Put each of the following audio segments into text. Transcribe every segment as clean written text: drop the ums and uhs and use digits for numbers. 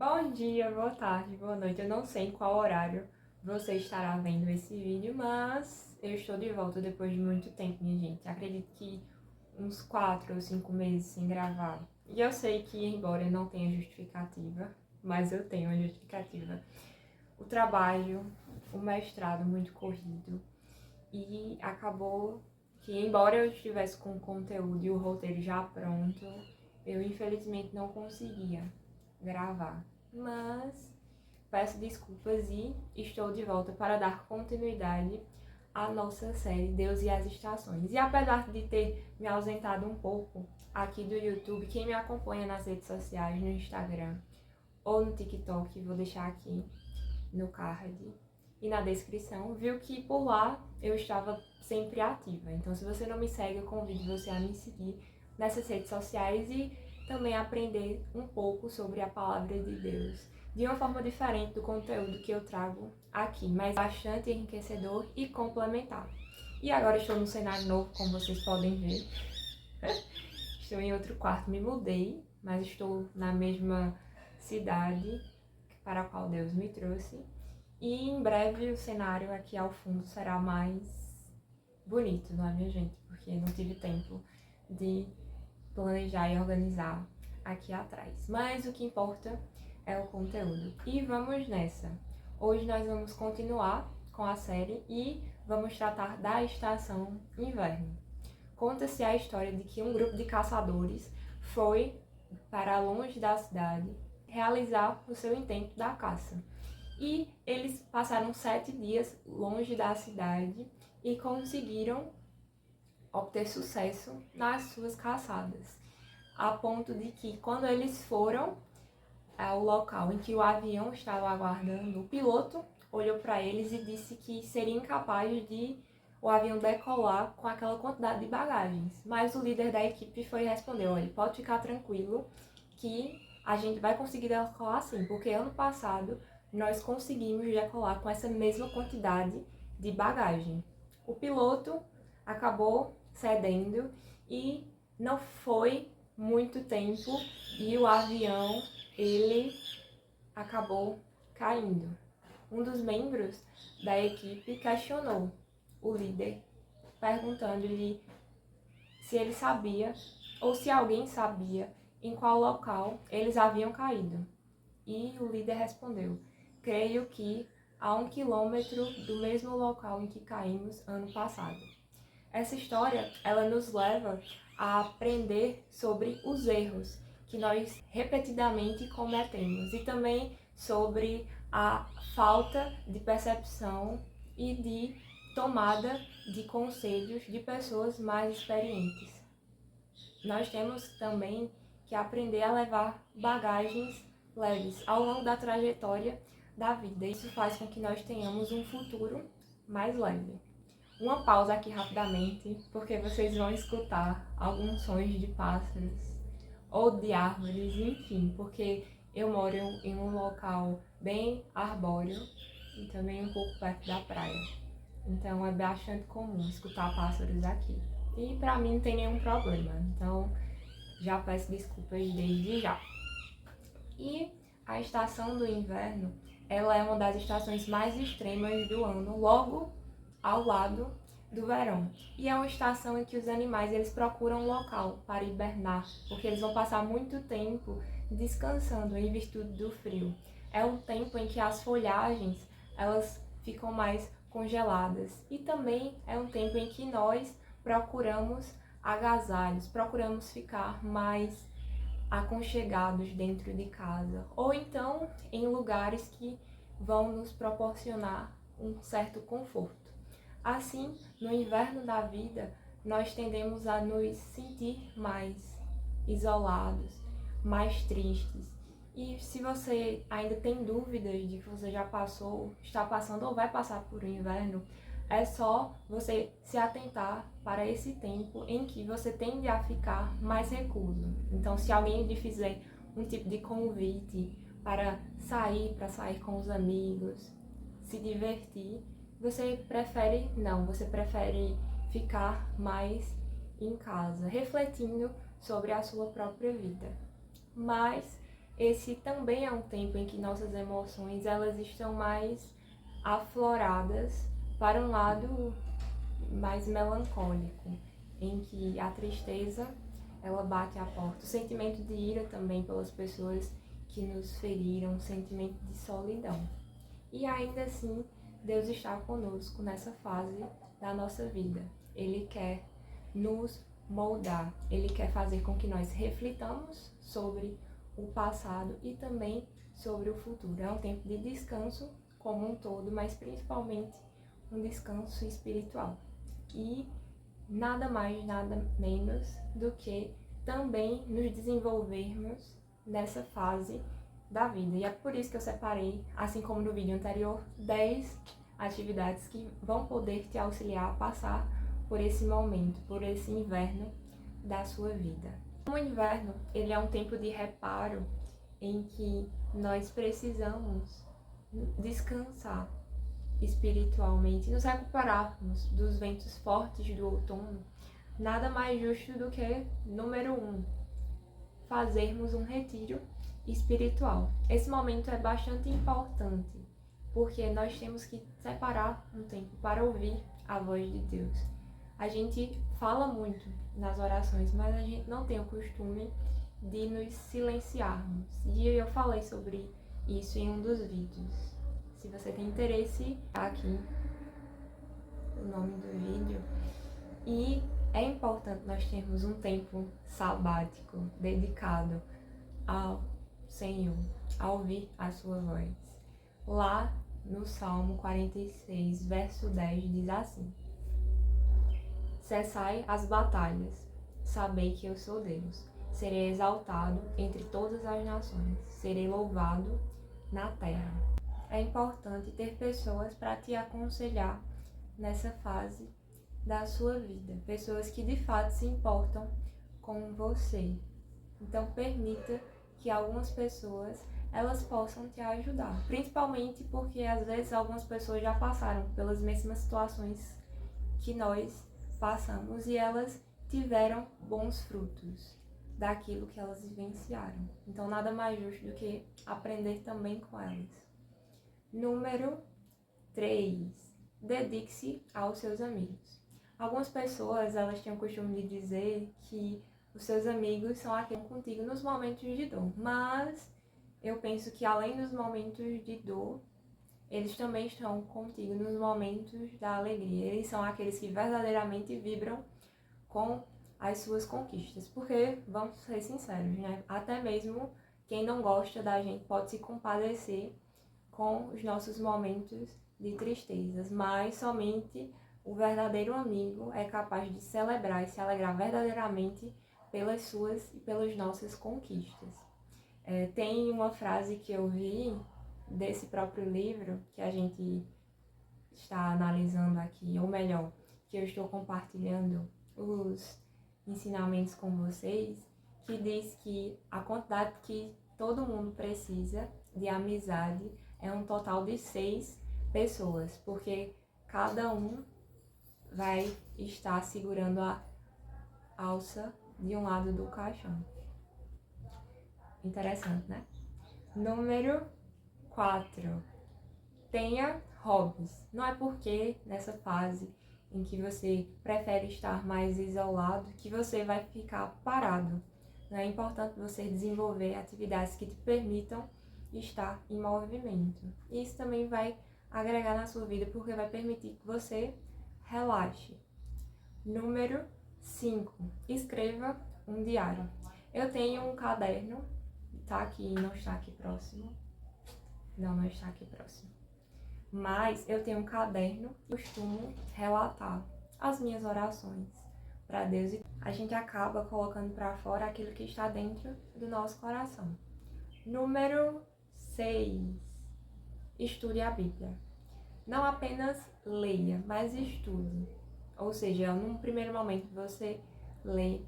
Bom dia, boa tarde, boa noite. Eu não sei em qual horário você estará vendo esse vídeo, mas eu estou de volta depois de muito tempo, minha gente. Acredito que uns 4 ou 5 meses sem gravar. E eu sei que, embora eu não tenha justificativa, mas eu tenho uma justificativa. O trabalho, o mestrado muito corrido, e acabou que, embora eu estivesse com o conteúdo e o roteiro já pronto, eu infelizmente não conseguia gravar. Mas peço desculpas e estou de volta para dar continuidade à nossa série Deus e as Estações. E apesar de ter me ausentado um pouco aqui do YouTube, quem me acompanha nas redes sociais, no Instagram ou no TikTok, vou deixar aqui no card e na descrição, viu que por lá eu estava sempre ativa. Então, se você não me segue, eu convido você a me seguir nessas redes sociais e também aprender um pouco sobre a palavra de Deus, de uma forma diferente do conteúdo que eu trago aqui, mas bastante enriquecedor e complementar. E agora estou num cenário novo, como vocês podem ver. Estou em outro quarto, me mudei, mas estou na mesma cidade para a qual Deus me trouxe. E em breve o cenário aqui ao fundo será mais bonito, não é, minha gente? Porque não tive tempo de planejar e organizar aqui atrás. Mas o que importa é o conteúdo. E vamos nessa. Hoje nós vamos continuar com a série e vamos tratar da estação inverno. Conta-se a história de que um grupo de caçadores foi para longe da cidade realizar o seu intento da caça. E eles passaram 7 dias longe da cidade e conseguiram obter sucesso nas suas caçadas, a ponto de que, quando eles foram ao local em que o avião estava aguardando, o piloto olhou para eles e disse que seria incapaz de o avião decolar com aquela quantidade de bagagens. Mas o líder da equipe foi e respondeu: olha, pode ficar tranquilo que a gente vai conseguir decolar sim, porque ano passado nós conseguimos decolar com essa mesma quantidade de bagagem. O piloto acabou cedendo e não foi muito tempo e o avião ele acabou caindo. Um dos membros da equipe questionou o líder, perguntando-lhe se ele sabia ou se alguém sabia em qual local eles haviam caído. E o líder respondeu: creio que a 1 quilômetro do mesmo local em que caímos ano passado. Essa história, ela nos leva a aprender sobre os erros que nós repetidamente cometemos e também sobre a falta de percepção e de tomada de conselhos de pessoas mais experientes. Nós temos também que aprender a levar bagagens leves ao longo da trajetória da vida. Isso faz com que nós tenhamos um futuro mais leve. Uma pausa aqui rapidamente, porque vocês vão escutar alguns sons de pássaros ou de árvores, enfim, porque eu moro em um local bem arbóreo e também um pouco perto da praia. Então é bastante comum escutar pássaros aqui. E pra mim não tem nenhum problema, então já peço desculpas desde já. E a estação do inverno, ela é uma das estações mais extremas do ano, logo ao lado do verão. E é uma estação em que os animais eles procuram um local para hibernar, porque eles vão passar muito tempo descansando em virtude do frio. É um tempo em que as folhagens elas ficam mais congeladas e também é um tempo em que nós procuramos agasalhos, procuramos ficar mais aconchegados dentro de casa ou então em lugares que vão nos proporcionar um certo conforto. Assim, no inverno da vida, nós tendemos a nos sentir mais isolados, mais tristes. E se você ainda tem dúvidas de que você já passou, está passando ou vai passar por um inverno, é só você se atentar para esse tempo em que você tende a ficar mais recluso. Então, se alguém lhe fizer um tipo de convite para sair com os amigos, se divertir, você prefere não, você prefere ficar mais em casa, refletindo sobre a sua própria vida. Mas esse também é um tempo em que nossas emoções elas estão mais afloradas para um lado mais melancólico, em que a tristeza ela bate à porta, o sentimento de ira também pelas pessoas que nos feriram, o sentimento de solidão. E ainda assim, Deus está conosco nessa fase da nossa vida. Ele quer nos moldar, Ele quer fazer com que nós reflitamos sobre o passado e também sobre o futuro. É um tempo de descanso como um todo, mas principalmente um descanso espiritual. E nada mais, nada menos do que também nos desenvolvermos nessa fase da vida. E é por isso que eu separei, assim como no vídeo anterior, 10 atividades que vão poder te auxiliar a passar por esse momento, por esse inverno da sua vida. O inverno, ele é um tempo de reparo em que nós precisamos descansar espiritualmente, nos recuperarmos dos ventos fortes do outono. Nada mais justo do que, número 1, fazermos um retiro espiritual. Esse momento é bastante importante, porque nós temos que separar um tempo para ouvir a voz de Deus. A gente fala muito nas orações, mas a gente não tem o costume de nos silenciarmos. E eu falei sobre isso em um dos vídeos. Se você tem interesse, tá aqui o nome do vídeo. E é importante nós termos um tempo sabático dedicado ao Senhor, a ouvir a sua voz. Lá no Salmo 46, verso 10, diz assim: cessai as batalhas, sabei que eu sou Deus. Serei exaltado entre todas as nações, serei louvado na terra. É importante ter pessoas para te aconselhar nessa fase da sua vida, pessoas que de fato se importam com você. Então permita que algumas pessoas elas possam te ajudar, principalmente porque às vezes algumas pessoas já passaram pelas mesmas situações que nós passamos e elas tiveram bons frutos daquilo que elas vivenciaram. Então nada mais justo do que aprender também com elas. Número 3. Dedique-se aos seus amigos. Algumas pessoas, elas têm o costume de dizer que os seus amigos são aqueles que estão contigo nos momentos de dor. Mas eu penso que além dos momentos de dor, eles também estão contigo nos momentos da alegria. Eles são aqueles que verdadeiramente vibram com as suas conquistas. Porque, vamos ser sinceros, né? Até mesmo quem não gosta da gente pode se compadecer com os nossos momentos de tristezas, mas somente o verdadeiro amigo é capaz de celebrar e se alegrar verdadeiramente pelas suas e pelas nossas conquistas. Tem uma frase que eu vi desse próprio livro, que a gente está analisando aqui, ou melhor, que eu estou compartilhando os ensinamentos com vocês, que diz que a quantidade que todo mundo precisa de amizade é um total de 6 pessoas, porque cada um vai estar segurando a alça de um lado do caixão. Interessante, né? Número 4. Tenha hobbies. Não é porque nessa fase em que você prefere estar mais isolado que você vai ficar parado. É importante você desenvolver atividades que te permitam estar em movimento. Isso também vai agregar na sua vida porque vai permitir que você relaxe. Número 5. Escreva um diário. Eu tenho um caderno, tá aqui, não está aqui próximo. Não está aqui próximo. Mas eu tenho um caderno e costumo relatar as minhas orações para Deus e a gente acaba colocando para fora aquilo que está dentro do nosso coração. Número 6. Estude a Bíblia. Não apenas leia, mas estude. Ou seja, num primeiro momento você lê,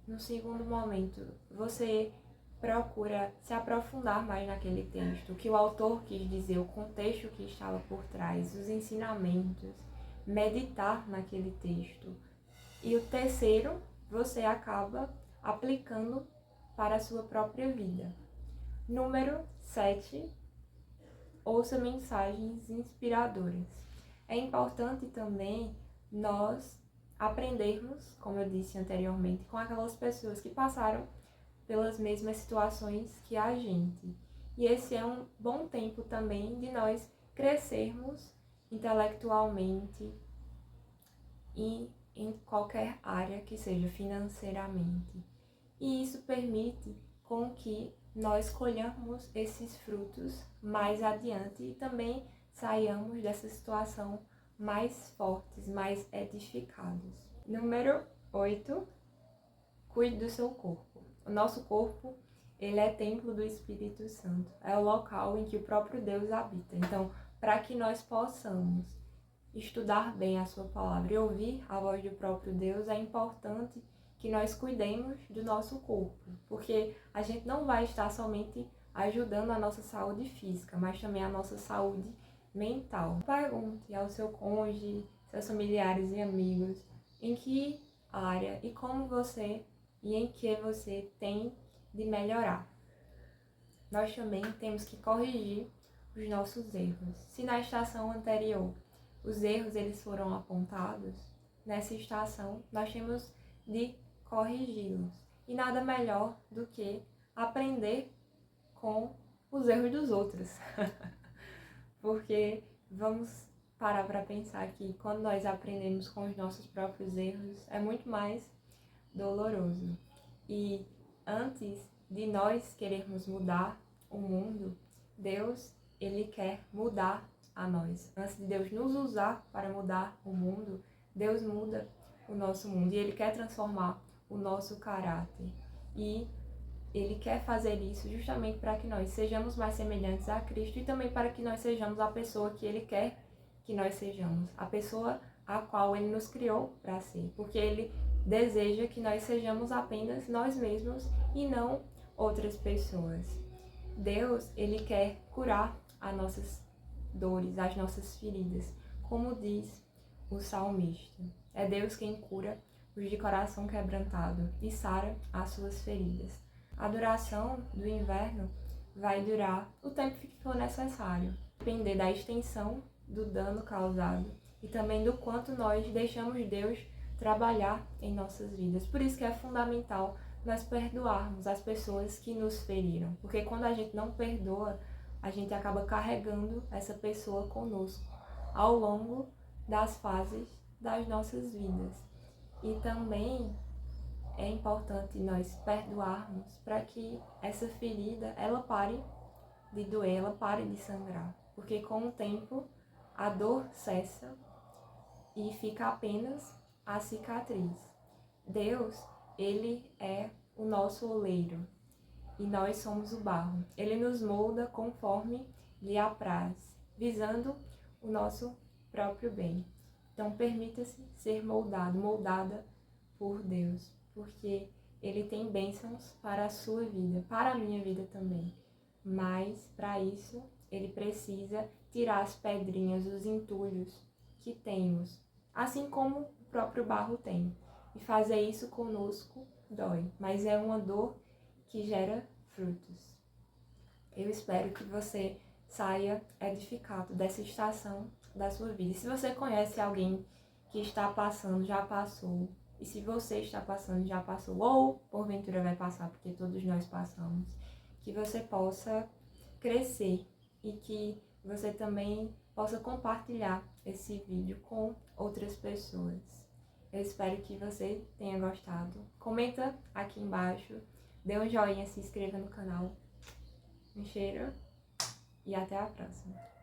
no segundo momento você procura se aprofundar mais naquele texto, o que o autor quis dizer, o contexto que estava por trás, os ensinamentos, meditar naquele texto. E o terceiro, você acaba aplicando para a sua própria vida. Número 7. Ouça mensagens inspiradoras. É importante também nós aprendermos, como eu disse anteriormente, com aquelas pessoas que passaram pelas mesmas situações que a gente. E esse é um bom tempo também de nós crescermos intelectualmente e em qualquer área que seja financeiramente. E isso permite com que nós colhamos esses frutos mais adiante e também saiamos dessa situação mais fortes, mais edificados. Número 8. Cuide do seu corpo. O nosso corpo, ele é templo do Espírito Santo. É o local em que o próprio Deus habita. Então, para que nós possamos estudar bem a sua palavra e ouvir a voz do próprio Deus, é importante que nós cuidemos do nosso corpo, porque a gente não vai estar somente ajudando a nossa saúde física, mas também a nossa saúde mental. Pergunte ao seu cônjuge, seus familiares e amigos, em que área e como você e em que você tem de melhorar. Nós também temos que corrigir os nossos erros. Se na estação anterior os erros eles foram apontados, nessa estação nós temos de corrigi-los. E nada melhor do que aprender com os erros dos outros. Porque vamos parar para pensar que quando nós aprendemos com os nossos próprios erros, é muito mais doloroso. E antes de nós querermos mudar o mundo, Deus, ele quer mudar a nós. Antes de Deus nos usar para mudar o mundo, Deus muda o nosso mundo e ele quer transformar o nosso caráter. E ele quer fazer isso justamente para que nós sejamos mais semelhantes a Cristo e também para que nós sejamos a pessoa que ele quer que nós sejamos, a pessoa a qual ele nos criou para ser, porque ele deseja que nós sejamos apenas nós mesmos e não outras pessoas. Deus, ele quer curar as nossas dores, as nossas feridas, como diz o salmista. É Deus quem cura os de coração quebrantado e sara as suas feridas. A duração do inverno vai durar o tempo que for necessário, depender da extensão do dano causado e também do quanto nós deixamos Deus trabalhar em nossas vidas. Por isso que é fundamental nós perdoarmos as pessoas que nos feriram, porque quando a gente não perdoa, a gente acaba carregando essa pessoa conosco ao longo das fases das nossas vidas. E também é importante nós perdoarmos para que essa ferida, ela pare de doer, ela pare de sangrar. Porque com o tempo, a dor cessa e fica apenas a cicatriz. Deus, ele é o nosso oleiro e nós somos o barro. Ele nos molda conforme lhe apraz, visando o nosso próprio bem. Então, permita-se ser moldada por Deus, porque ele tem bênçãos para a sua vida, para a minha vida também. Mas, para isso, ele precisa tirar as pedrinhas, os entulhos que temos, assim como o próprio barro tem. E fazer isso conosco dói, mas é uma dor que gera frutos. Eu espero que você saia edificado dessa estação da sua vida. Se você conhece alguém que está passando, já passou, e se você está passando, já passou, ou porventura vai passar, porque todos nós passamos, que você possa crescer e que você também possa compartilhar esse vídeo com outras pessoas. Eu espero que você tenha gostado. Comenta aqui embaixo, dê um joinha, se inscreva no canal. Um cheiro e até a próxima.